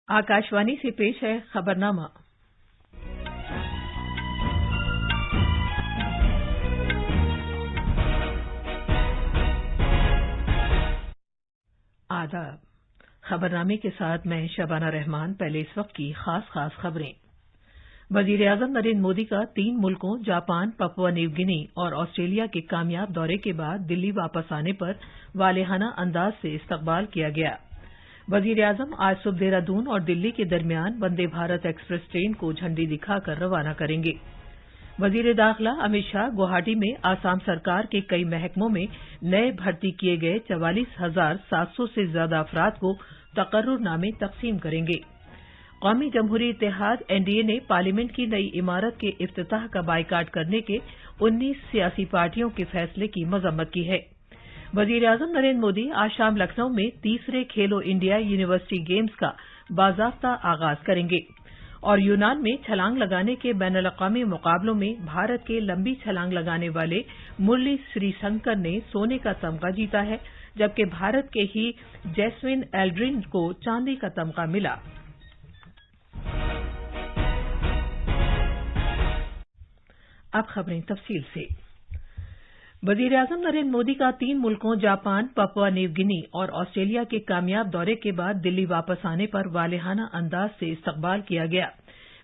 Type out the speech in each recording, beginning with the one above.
आकाशवाणी से पेश है खबरनामा। आदाब। खबरनामे के साथ मैं शबाना रहमान। पहले इस वक्त की खास खबरें। वजीर-ए-आजम नरेंद्र मोदी का 3 मुल्कों जापान, पपुआ न्यू गिनी और ऑस्ट्रेलिया के कामयाब दौरे के बाद दिल्ली वापस आने पर वालेहाना अंदाज से इस्तकबाल किया गया। वजीर-ए-आजम आज सुबह देहरादून और दिल्ली के दरमियान वंदे भारत एक्सप्रेस ट्रेन को झंडी दिखाकर रवाना करेंगे। वजीर दाखिला अमित शाह गुवाहाटी में आसाम सरकार के कई महकमों में नए भर्ती किए गए 44,700 से ज्यादा अफराद को तकर्रुरनामे तकसीम करेंगे। कौमी जमहूरी इत्तेहाद एनडीए ने पार्लियामेंट की नई इमारत के इफ्तिताह का बाइकाट करने के 19 सियासी पार्टियों के फैसले की मजम्मत की है। वजीर-ए-आजम नरेंद्र मोदी आज शाम लखनऊ में तीसरे खेलो इंडिया यूनिवर्सिटी गेम्स का बाज़ाब्ता आगाज करेंगे और यूनान में छलांग लगाने के बैनुल-अक़वामी मुकाबलों में भारत के लंबी छलांग लगाने वाले मुरली श्रीशंकर ने सोने का तमगा जीता है, जबकि भारत के ही जैस्मिन एल्ड्रिन को चांदी का तमगा मिला। अब खबरें तफसील से। वजीर-ए-आजम नरेंद्र मोदी का 3 मुल्कों जापान, पपुआ न्यू गिनी और ऑस्ट्रेलिया के कामयाब दौरे के बाद दिल्ली वापस आने पर वालेहाना अंदाज से इस्तकबाल किया गया।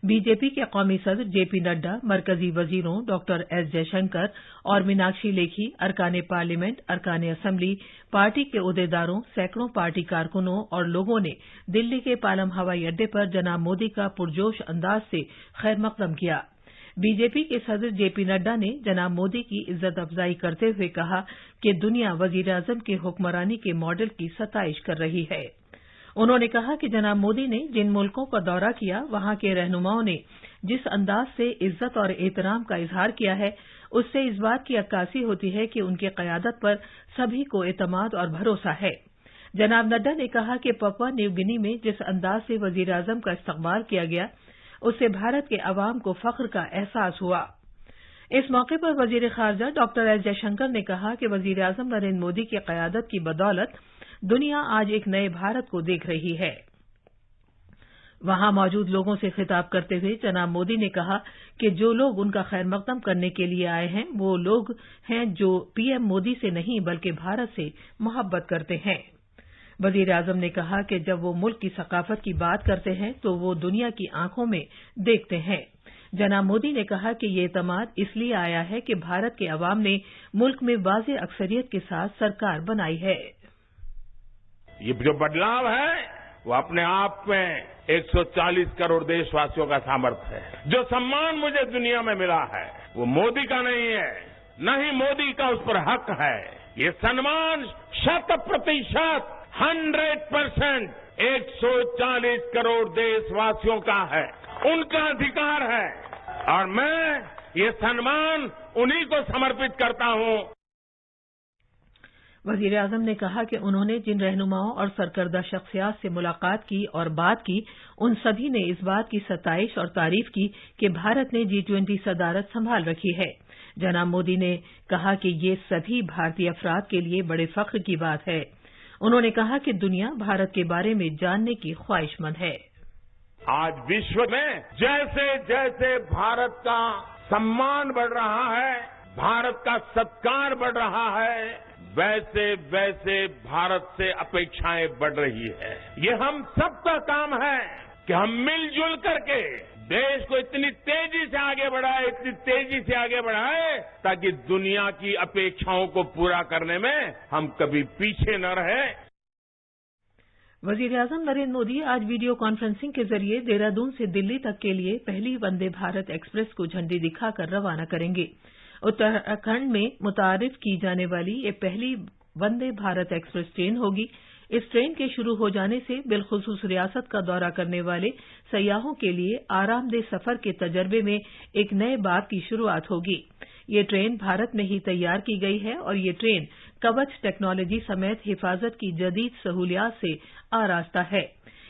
बीजेपी के कौमी सदर जेपी नड्डा, मरकजी वजीरों डॉक्टर एस जयशंकर और मीनाक्षी लेखी, अरकान पार्लियामेंट, अरकान असम्बली, पार्टी के ओहदेदारों, सैकड़ों पार्टी कारकुनों और लोगों ने दिल्ली के पालम हवाई अड्डे पर जनाब मोदी का पुरजोश अंदाज से खैर मकदम किया। बीजेपी के सदर जेपी नड्डा ने जनाब मोदी की इज्जत अफजाई करते हुए कहा कि दुनिया वजीर-ए-आजम के हुक्मरानी के मॉडल की सताइश कर रही है। उन्होंने कहा कि जनाब मोदी ने जिन मुल्कों का दौरा किया, वहां के रहनुमाओं ने जिस अंदाज से इज्जत और एहतराम का इजहार किया है, उससे इस बात की अक्कासी होती है कि उनकी क़यादत पर सभी को एतमाद और भरोसा है। जनाब नड्डा ने कहा कि पपुआ न्यू गिनी में जिस अंदाज से वजीर-ए-आजम का इस्तकबाल किया गया, उससे भारत के अवाम को फख्र का एहसास हुआ। इस मौके पर वजीर खारजा डॉक्टर एस जयशंकर ने कहा कि वजीर-ए-आजम नरेंद्र मोदी की क़यादत की बदौलत दुनिया आज एक नए भारत को देख रही है। वहां मौजूद लोगों से खिताब करते हुए जनाब मोदी ने कहा कि जो लोग उनका खैर मकदम करने के लिए आए हैं, वो लोग हैं जो पीएम मोदी से नहीं बल्कि भारत से मोहब्बत करते हैं। वजीर-ए-आजम ने कहा कि जब वो मुल्क की सकाफत की बात करते हैं तो वो दुनिया की आंखों में देखते हैं। जनाब मोदी ने कहा कि ये एतमाद इसलिए आया है कि भारत के अवाम ने मुल्क में वाज़ेह अक्सरियत के साथ सरकार बनाई है। ये जो बदलाव है वो अपने आप में 140 करोड़ देशवासियों का सामर्थ्य है। जो सम्मान मुझे दुनिया में मिला है वो मोदी का नहीं है, न ही मोदी का उस पर हक है। ये सम्मान 100%, 100% 140 करोड़ देशवासियों का है, उनका अधिकार है और मैं ये सम्मान उन्हीं को समर्पित करता हूं। वजीर-ए-आजम ने कहा कि उन्होंने जिन रहनुमाओं और सरकर्दा शख्सियात से मुलाकात की और बात की, उन सभी ने इस बात की सताइश और तारीफ की कि भारत ने G20 सदारत संभाल रखी है। जनाब मोदी ने कहा कि ये सभी भारतीय अफराद के लिए बड़े फख्र की बात है। उन्होंने कहा कि दुनिया भारत के बारे में जानने की ख्वाहिशमंद है। आज विश्व में जैसे जैसे भारत का सम्मान बढ़ रहा है, भारत का सत्कार बढ़ रहा है, वैसे वैसे भारत से अपेक्षाएं बढ़ रही है। ये हम सबका काम है कि हम मिलजुल करके देश को इतनी तेजी से आगे बढ़ाए ताकि दुनिया की अपेक्षाओं को पूरा करने में हम कभी पीछे न रहे। वजीर-ए-आजम नरेंद्र मोदी आज वीडियो कॉन्फ्रेंसिंग के जरिए देहरादून से दिल्ली तक के लिए पहली वंदे भारत एक्सप्रेस को झंडी दिखाकर रवाना करेंगे। उत्तराखंड में मुतारिफ की जाने वाली ये पहली वंदे भारत एक्सप्रेस ट्रेन होगी। इस ट्रेन के शुरू हो जाने से बिलखुसूस रियासत का दौरा करने वाले सयाहों के लिए आरामदेह सफर के तजर्बे में एक नए बाब की शुरुआत होगी। ये ट्रेन भारत में ही तैयार की गई है और ये ट्रेन कवच टेक्नोलॉजी समेत हिफाजत की जदीद सहूलियात से आरास्ता है।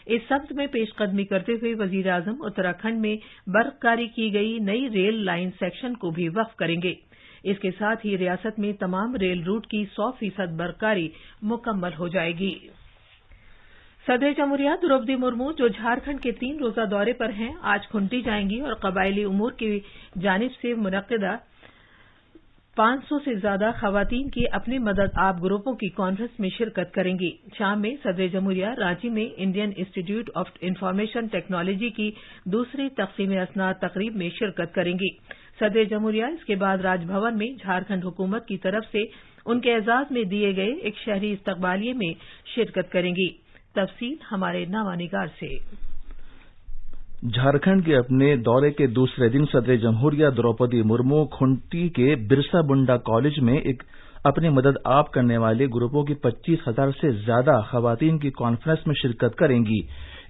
इस सब्ज में पेशकदमी करते हुए वजीर-ए-आजम उत्तराखंड में बर्फकारी की गई नई रेल लाइन सेक्शन को भी वक्फ करेंगे। इसके साथ ही रियासत में तमाम रेल रूट की 100% बर्फकारी मुकम्मल हो जाएगी। सदर जमहूरिया द्रौपदी मुर्मू जो झारखंड के 3 रोजा दौरे पर हैं, आज खुंटी जाएंगी और कबायली उमूर की जानिब से मुनक्किदा 500 से ज्यादा खवातीन की अपनी मदद आप ग्रुपों की कॉन्फ्रेंस में शिरकत करेंगी। शाम में सदर जमहूरिया रांची में Indian institute of information technology की दूसरी तकसीम असनाद तकरीब में शिरकत करेंगी। सदर जमहूरिया इसके बाद राजभवन में झारखंड हुकूमत की तरफ से उनके एजाज में दिए गए एक शहरी इस्तकबालिये में शिरकत करेंगी। तफसील हमारे नामानिगार से। झारखंड के अपने दौरे के दूसरे दिन सदर जमहूरिया द्रौपदी मुर्मू खुंटी के बिरसा मुंडा कॉलेज में एक अपनी मदद आप करने वाले ग्रुपों की 25,000 से ज्यादा खवातीन की कॉन्फ्रेंस में शिरकत करेंगी।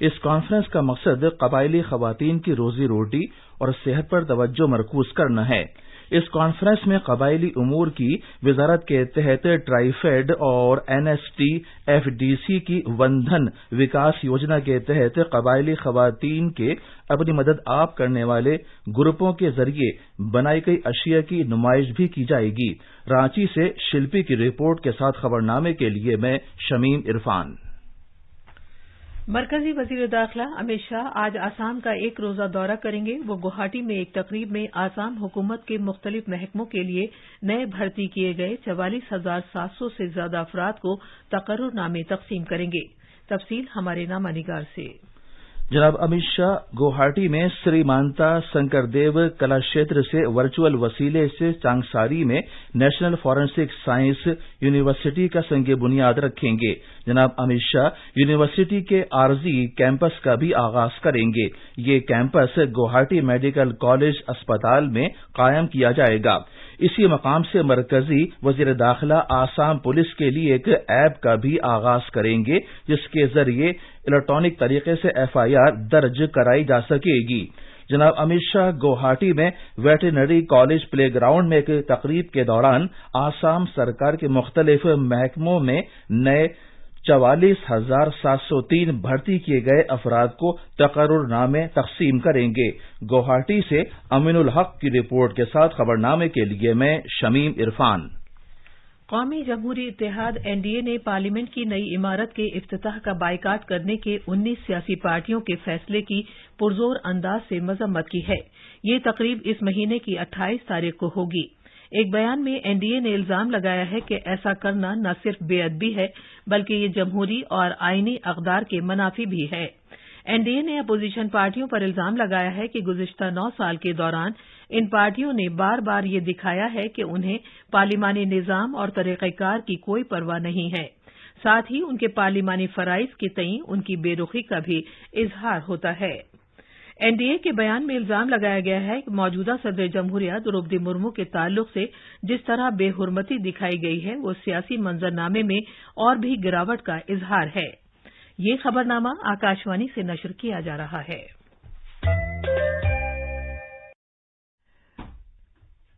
इस कॉन्फ्रेंस का मकसद कबायली खवातीन की रोजी रोटी और सेहत पर तवज्जो मरकूज करना है। इस कॉन्फ्रेंस में कबायली उमूर की वजारत के तहत ट्राइफेड और एनएसटी एफडीसी की वंधन विकास योजना के तहत कबायली खवातीन के अपनी मदद आप करने वाले ग्रुपों के जरिए बनाई गई अशिया की नुमाइश भी की जाएगी। रांची से शिल्पी की रिपोर्ट के साथ खबरनामे के लिए मैं शमीम इरफान। मरकजी वजीर दाखिला अमित शाह आज आसाम का 1 रोजा दौरा करेंगे। वो गुवाहाटी में एक तकरीब में आसाम हुकूमत के मुख्तलिफ महकमों के लिए नए भर्ती किए गए 44,700 से ज्यादा अफराद को तकर्रुरनामे तकसीम करेंगे। तफसील हमारे नामानिगार से। जनाब अमित शाह गुवाहाटी में श्री मानता शंकरदेव कला क्षेत्र से वर्चुअल वसीले से चांगसारी में नेशनल फॉरेंसिक साइंस यूनिवर्सिटी का संग बुनियाद रखेंगे। जनाब अमित शाह यूनिवर्सिटी के आरजी कैंपस का भी आगाज करेंगे। ये कैंपस गुवाहाटी मेडिकल कॉलेज अस्पताल में कायम किया जाएगा। इसी मकाम से मरकजी वजीर दाखिला आसाम पुलिस के लिए एक ऐप का भी आगाज करेंगे, जिसके जरिए इलेक्ट्रॉनिक तरीके से एफआईआर दर्ज कराई जा सकेगी। जनाब अमित शाह गुवाहाटी में वेटरनरी कॉलेज प्ले ग्राउंड में एक तकरीब के दौरान आसाम सरकार के मुख्तलिफ महकमों में नए 44,703 भर्ती किए गए अफराद को तकर्रुरनामे तकसीम करेंगे। गुवाहाटी से अमीनुल हक की रिपोर्ट के साथ खबरनामे के लिए मैं शमीम इरफान। कौमी जमहूरी इत्तेहाद एनडीए ने पार्लियामेंट की नई इमारत के इफ्तिताह का बाइकाट करने के 19 सियासी पार्टियों के फैसले की पुरजोर अंदाज से मजम्मत की है। ये तकरीब इस महीने की 28 तारीख को होगी। एक बयान में एनडीए ने इल्जाम लगाया है कि ऐसा करना न सिर्फ बेअदबी है, बल्कि ये जमहूरी और आईनी अक़दार के मनाफी भी है। एनडीए ने अपोजिशन पार्टियों पर इल्जाम लगाया है कि गुज़िश्ता 9 साल के दौरान इन पार्टियों ने बार बार ये दिखाया है कि उन्हें पार्लिमानी निज़ाम और तरीक़ेकार की कोई परवाह नहीं है। साथ ही उनके पार्लिमानी फ़राइज़ के तईं उनकी बेरुखी का भी इजहार होता है। एनडीए के बयान में इल्जाम लगाया गया है कि मौजूदा सदर जमहूरिया द्रौपदी मुर्मू के ताल्लुक से जिस तरह बेहुरमती दिखाई गई है, वो सियासी मंजरनामे में और भी गिरावट का इजहार है। ये खबरनामा आकाशवाणी से नशर किया जा रहा है।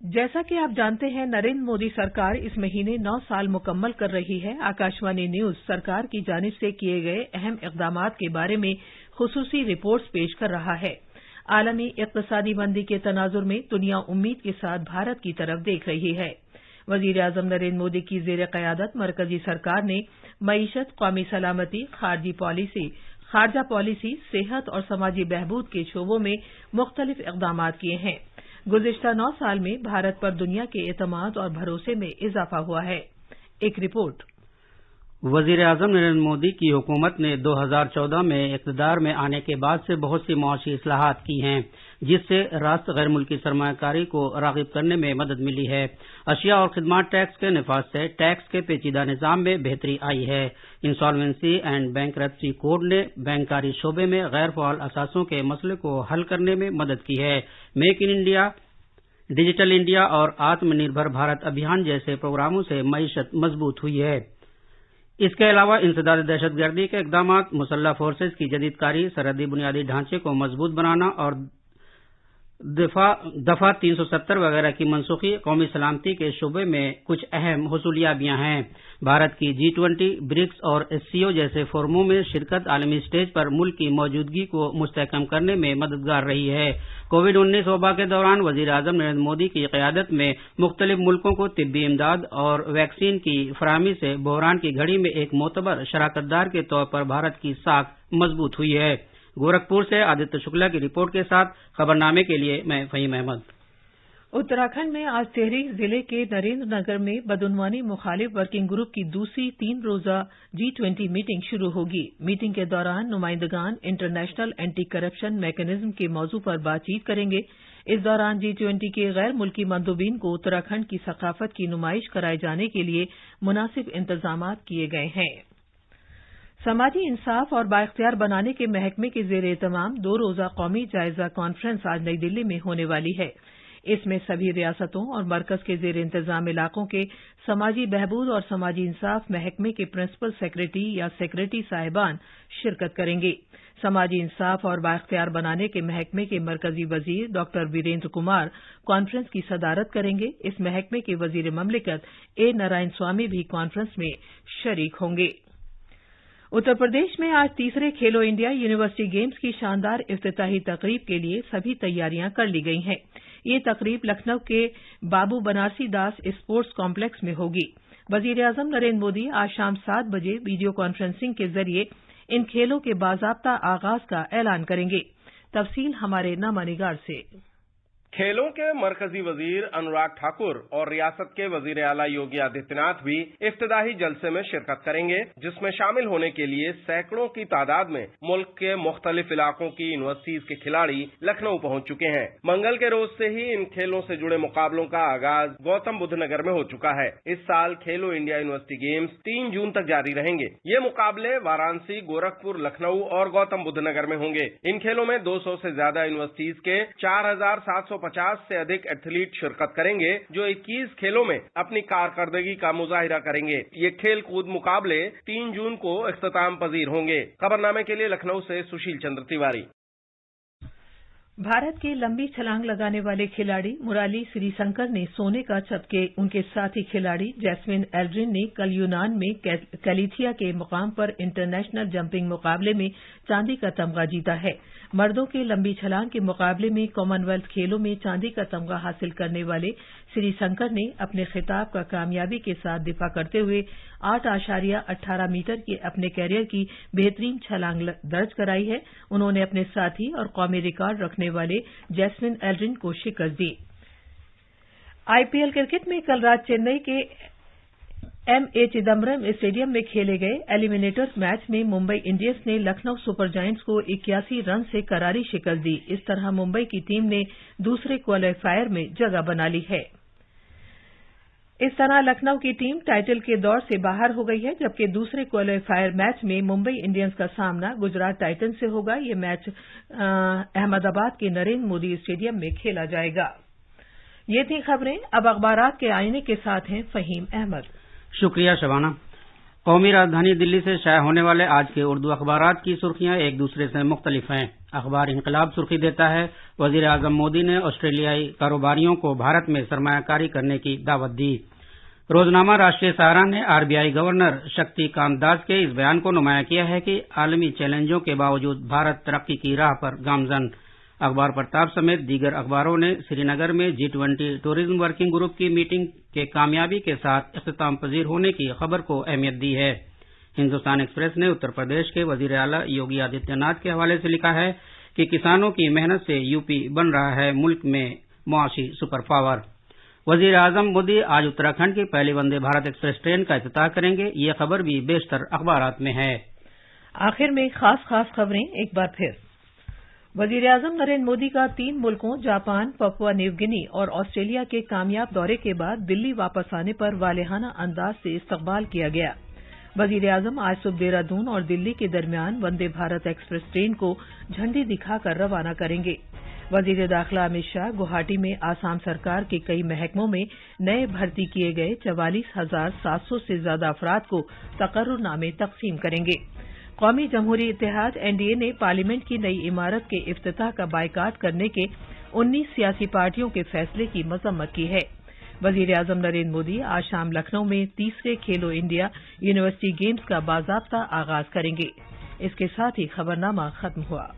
जैसा कि आप जानते हैं, नरेंद्र मोदी सरकार इस महीने 9 साल मुकम्मल कर रही है। आकाशवाणी न्यूज सरकार की जानिब से किए गए अहम इक़दामात के बारे में खुसूसी रिपोर्ट्स पेश कर रहा है। आलमी इक़्तिसादी मंदी के तनाजुर में दुनिया उम्मीद के साथ भारत की तरफ देख रही है। वजीर आज़म नरेंद्र मोदी की ज़ेर क़यादत मरकजी सरकार ने मईशत, कौमी सलामती, खारजा पॉलिसी, सेहत और समाजी बहबूद के शोबों में मुख्तलिफ इक़दामात किए हैं। गुज़िश्ता 9 साल में भारत पर दुनिया के एतमाद और भरोसे में इजाफा हुआ है। एक रिपोर्ट। वजीर आज़म नरेंद्र मोदी की हुकूमत ने 2014 में इक़्तिदार में आने के बाद से बहुत सी मुआशी इस्लाहात की हैं, जिससे रास्त गैर मुल्की सरमायाकारी को राग़िब करने में मदद मिली है। अशिया और खिदमात टैक्स के निफाज से टैक्स के पेचीदा निज़ाम में बेहतरी आई है। इंसॉल्वेंसी एंड बैंकरप्सी कोड ने बैंककारी शोबे में गैर फ़ाल असासों के मसले को हल करने में मदद की है। Make in India, digital India और आत्मनिर्भर भारत अभियान जैसे प्रोग्रामों से मईशत मजबूत हुई है। इसके अलावा इंसदाद दहशतगर्दी के इक़दामात, मुसल्लह फोर्सेज की जदीदकारी, सरहदी बुनियादी ढांचे को मजबूत बनाना और दफा 370 वगैरह की मनसूखी कौमी सलामती के शोबे में कुछ अहम हुसूलियाबियां हैं। भारत की G20, ब्रिक्स और SCO जैसे फोरमों में शिरकत आलमी स्टेज पर मुल्क की मौजूदगी को मुस्तहकम करने में मददगार रही है। कोविड-19 वबा के दौरान वजीर आजम नरेंद्र मोदी की क़यादत में मुख्तलिफ मुल्कों को तिब्बी इमदाद और वैक्सीन की फराहमी से बहरान की घड़ी में एक मोतबर शराकतदार के तौर पर भारत की साख मजबूत हुई है। गोरखपुर से आदित्य शुक्ला की रिपोर्ट के साथ खबरनामे के लिए मैं फहीम अहमद। उत्तराखंड में आज टिहरी जिले के नरेंद्र नगर में बदउनवानी मुखालिफ वर्किंग ग्रुप की दूसरी 3 रोजा G20 मीटिंग शुरू होगी। मीटिंग के दौरान नुमाइंदगान इंटरनेशनल एंटी करप्शन मैकेनिज्म के मौजू पर बातचीत करेंगे। इस दौरान G20 के गैर मुल्की मंदूबीन को उत्तराखंड की सकाफत की नुमाइश कराए जाने के लिए मुनासिब इंतजाम किए गए हैं। समाजी इंसाफ और बाइख्तियार बनाने के महकमे के जेर एहतमाम 2 रोजा कौमी जायजा कॉन्फ्रेंस आज नई दिल्ली में होने वाली है। इसमें सभी रियासतों और मरकज के जेर इंतजाम इलाकों के समाजी बहबूद और समाजी इंसाफ महकमे के प्रिंसिपल सेक्रेटरी या सेक्रेटरी साहिबान शिरकत करेंगे। समाजी इंसाफ और बाइख्तियार बनाने के महकमे के मरकजी वजीर डॉक्टर वीरेंद्र कुमार कॉन्फ्रेंस की सदारत करेंगे। इस महकमे के वजीर ममलिकत ए नारायण स्वामी भी कॉन्फ्रेंस में शरीक होंगे। उत्तर प्रदेश में आज तीसरे खेलो इंडिया यूनिवर्सिटी गेम्स की शानदार इफ्तिताही तकरीब के लिए सभी तैयारियां कर ली गई हैं। ये तकरीब लखनऊ के बाबू बनारसी दास स्पोर्ट्स कॉम्प्लेक्स में होगी। वजीर आजम नरेंद्र मोदी आज शाम 7 बजे वीडियो कॉन्फ्रेंसिंग के जरिए इन खेलों के बाज़ाब्ता आगाज का ऐलान करेंगे। तफसील हमारे नामानिगार से। खेलों के मरकजी वजीर अनुराग ठाकुर और रियासत के वजीर आला योगी आदित्यनाथ भी इफ्तिदाही जलसे में शिरकत करेंगे, जिसमें शामिल होने के लिए सैकड़ों की तादाद में मुल्क के मुख्तलिफ इलाकों की यूनिवर्सिटीज के खिलाड़ी लखनऊ पहुंच चुके हैं। मंगल के रोज से ही इन खेलों से जुड़े मुकाबलों का आगाज गौतम बुद्ध नगर में हो चुका है। इस साल खेलो इंडिया यूनिवर्सिटी गेम्स 3 जून तक जारी रहेंगे। ये मुकाबले वाराणसी, गोरखपुर, लखनऊ और गौतम बुद्ध नगर में होंगे। इन खेलों में 200 से ज्यादा यूनिवर्सिटीज के 4750 से अधिक एथलीट शिरकत करेंगे, जो 21 खेलों में अपनी कारकर्दगी का मुजाहिरा करेंगे। ये खेल कूद मुकाबले 3 जून को इख्तिताम पजीर होंगे। खबरनामे के लिए लखनऊ से सुशील चंद्र तिवारी। भारत के लंबी छलांग लगाने वाले खिलाड़ी मुराली श्रीशंकर ने सोने का जबकि उनके साथी खिलाड़ी जैस्मिन एल्ड्रिन ने कल यूनान में कैलिथिया के मुकाम पर इंटरनेशनल जंपिंग मुकाबले में चांदी का तमगा जीता है। मर्दों के लंबी छलांग के मुकाबले में कॉमनवेल्थ खेलों में चांदी का तमगा हासिल करने वाले श्रीशंकर ने अपने खिताब का कामयाबी के साथ दिफा करते हुए 8.18 मीटर के अपने कैरियर की बेहतरीन छलांग दर्ज कराई है। उन्होंने अपने साथी और कौमी रिकॉर्ड रखने वाले जैस्मिन एल्ड्रिन को शिकस्त दी। IPL क्रिकेट में कल रात चेन्नई के M.A. चिदम्बरम स्टेडियम में खेले गए एलिमिनेटर्स मैच में मुंबई इंडियंस ने लखनऊ सुपर जायंट्स को 81 रन से करारी शिकस्त दी। इस तरह मुंबई की टीम ने दूसरे क्वालीफायर में जगह बना ली है। इस तरह लखनऊ की टीम टाइटल के दौर से बाहर हो गई है, जबकि दूसरे क्वालीफायर मैच में मुंबई इंडियंस का सामना गुजरात टाइटंस से होगा। ये मैच अहमदाबाद के नरेंद्र मोदी स्टेडियम में खेला जाएगा। ये थी खबरें। अब अखबारात के आईने के साथ हैं फहीम अहमद। शुक्रिया शबाना। कौमी राजधानी दिल्ली से शाया होने वाले आज के उर्दू अखबारात की सुर्खियां एक दूसरे से मुख्तलिफ हैं। अखबार इनकलाब सुर्खी देता है, वजीर आजम मोदी ने ऑस्ट्रेलियाई कारोबारियों को भारत में सरमायाकारी करने की दावत दी। रोजनामा राष्ट्रीय सहारा ने RBI गवर्नर शक्तिकांत दास के इस बयान को नुमाया किया है कि आलमी चैलेंजों के बावजूद भारत तरक्की की राह पर गामजन। अखबार प्रताप समेत दीगर अखबारों ने श्रीनगर में G20 टूरिज्म वर्किंग ग्रुप की मीटिंग के कामयाबी के साथ इख्तिताम पजीर होने की खबर को अहमियत दी है। हिंदुस्तान एक्सप्रेस ने उत्तर प्रदेश के वजीर आला योगी आदित्यनाथ के हवाले से लिखा है कि किसानों की मेहनत से यूपी बन रहा है मुल्क में मुआशी सुपर पावर। वजीर आजम मोदी आज उत्तराखंड की पहली वंदे भारत एक्सप्रेस ट्रेन का इफ्तिताह करेंगे। ये खबर भी बेशतर अखबारात में है। आखिर में खास खबरें एक बार फिर। वजीर आजम नरेंद्र मोदी का 3 मुल्कों जापान, पपुआ न्यू गिनी और ऑस्ट्रेलिया के कामयाब दौरे के बाद दिल्ली वापस आने पर वालेहाना अंदाज से इस्तकबाल किया गया। वजीर आजम आज सुबह देहरादून और दिल्ली के दरमियान वंदे भारत एक्सप्रेस ट्रेन को झंडी दिखाकर रवाना करेंगे। वजीर दाखिला अमित शाह गुवाहाटी में आसाम सरकार के कई महकमों में नए भर्ती किए गए 44,700 से ज्यादा अफराद को तकर्रुरनामे तकसीम करेंगे। कौमी जमहूरी इत्तेहाद NDA ने पार्लियामेंट की नई इमारत के इफ्तिताह का बायकाट करने के 19 सियासी पार्टियों के फैसले की मजम्मत की है। वजीर-ए-आजम नरेंद्र मोदी आज शाम लखनऊ में तीसरे खेलो इंडिया यूनिवर्सिटी गेम्स का बाकायदा आगाज करेंगे। इसके साथ ही खबरनामा खत्म हुआ।